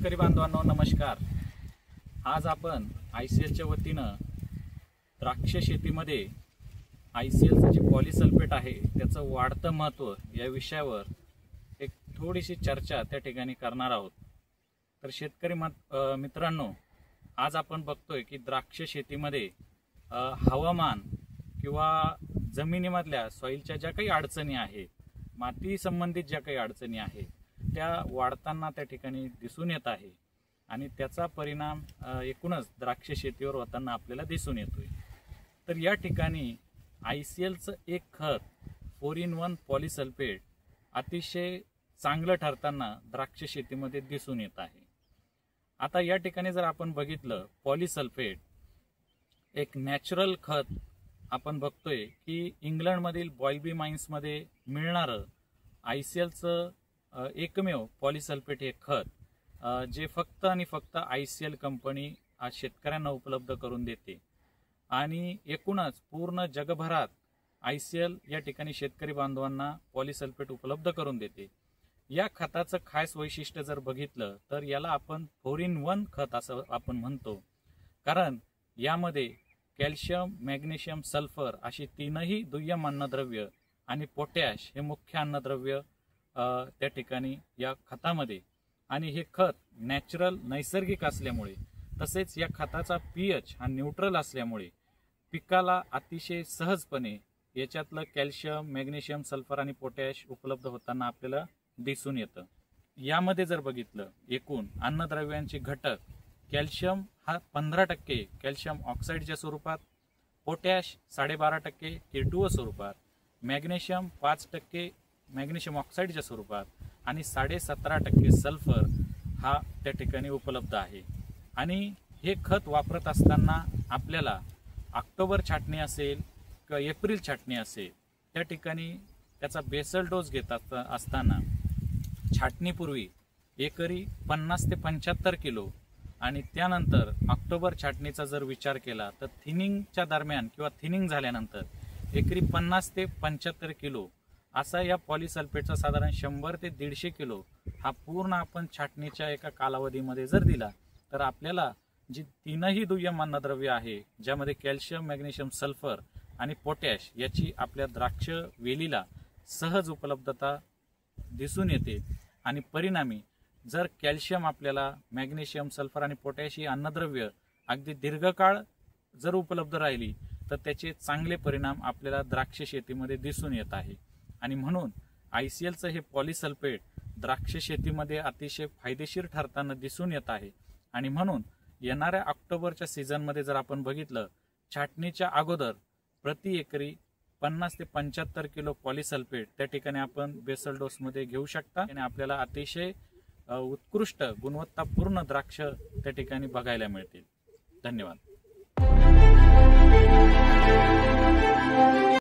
शेतकरी बांधवांनो नमस्कार। आज आपण ICLच्या वतीनं द्राक्ष शेतीमध्ये ICLचं जे पॉलीसल्फेट आहे त्याचं वाढतं महत्त्व या विषयावर एक थोडीशी चर्चा त्या ठिकाणी करणार आहोत। तर शेतकरी मित्रांनो, आज आपण बघतोय की द्राक्ष शेतीमध्ये हवामान किंवा जमिनीमधल्या सॉइलच्या ज्या काही अडचणी आहेत, माती संबंधित ज्या काही अडचणी आहेत त्या वाढताना त्या ठिकाणी दिसून येत आहे आणि त्याचा परिणाम एकूणच द्राक्ष शेतीवर होताना आपल्याला दिसून येतोय। तर या ठिकाणी ICLचं एक खत 4in1 पॉलीसल्फेट अतिशय चांगलं ठरताना द्राक्ष शेतीमध्ये दिसून येत आहे। आता या ठिकाणी जर आपण बघितलं, पॉलीसल्फेट एक नॅचरल खत आपण बघतोय की इंग्लंडमधील बॉयल्बी माइन्समध्ये मिळणारं ICLचं एकमेव पॉलीसल्फेट हे खत जे फक्त आणि फक्त ICL कंपनी आज शेतकऱ्यांना उपलब्ध करून देते आणि एकूणच पूर्ण जगभरात ICL या ठिकाणी शेतकरी बांधवांना पॉलीसल्फेट उपलब्ध करून देते। या खताचं खास वैशिष्ट्य जर बघितलं तर याला आपण 4in1 खत असं आपण म्हणतो, कारण यामध्ये कॅल्शियम, मॅग्नेशियम, सल्फर अशी तीनही दुय्यम अन्नद्रव्य आणि पोटॅश हे मुख्य अन्नद्रव्य त्या ठिकाणी या खतामध्ये, आणि हे खत नॅचरल नैसर्गिक असल्यामुळे तसेच या खताचा pH हा न्यूट्रल असल्यामुळे पिकाला अतिशय सहजपणे याच्यातलं कॅल्शियम, मॅग्नेशियम, सल्फर आणि पोटॅश उपलब्ध होताना आपल्याला दिसून येतं। यामध्ये जर बघितलं, एकूण अन्नद्रव्यांचे घटक कॅल्शियम हा 15% कॅल्शियम ऑक्साईडच्या स्वरूपात, पोटॅश 12.5% K2O स्वरूपात, मॅग्नेशियम 5% मॅग्नेशियम ऑक्साईडच्या स्वरूपात आणि 17.5% सल्फर हा त्या ठिकाणी उपलब्ध आहे। आणि हे खत वापरत असताना आपल्याला ऑक्टोबर छाटणी असेल किंवा एप्रिल छाटणी असेल त्या ठिकाणी त्याचा बेसल डोस घेत असताना छाटणीपूर्वी एकरी 50 ते 75 किलो आणि त्यानंतर ऑक्टोबर छाटणीचा जर विचार केला तर थिनिंगच्या दरम्यान किंवा थिनिंग झाल्यानंतर एकरी 50 ते 75 किलो असा या पॉलीसल्फेटचा साधारण 100 ते 150 किलो हा पूर्ण आपण छाटणीच्या एका कालावधीमध्ये जर दिला तर आपल्याला जी तीनही दुय्यम अन्नद्रव्य आहे, ज्यामध्ये कॅल्शियम, मॅग्नेशियम, सल्फर आणि पोटॅश याची आपल्या द्राक्ष वेलीला सहज उपलब्धता दिसून येते। आणि परिणामी जर कॅल्शियम आपल्याला, मॅग्नेशियम, सल्फर आणि पोटॅश ही अन्नद्रव्य अगदी दीर्घकाळ जर उपलब्ध राहिली तर त्याचे चांगले परिणाम आपल्याला द्राक्ष शेतीमध्ये दिसून येत आहे। आणि म्हणून ICLचं हे पॉलीसल्फेट द्राक्ष शेतीमध्ये अतिशय फायदेशीर ठरताना दिसून येत आहे। आणि म्हणून येणाऱ्या ऑक्टोबरच्या सीझनमध्ये जर आपण बघितलं, छाटणीच्या अगोदर प्रति एकरी 50 ते 75 किलो पॉलीसल्फेट त्या ठिकाणी आपण बेसल डोसमध्ये घेऊ शकता आणि आपल्याला अतिशय उत्कृष्ट गुणवत्तापूर्ण द्राक्ष त्या ठिकाणी बघायला मिळतील। धन्यवाद।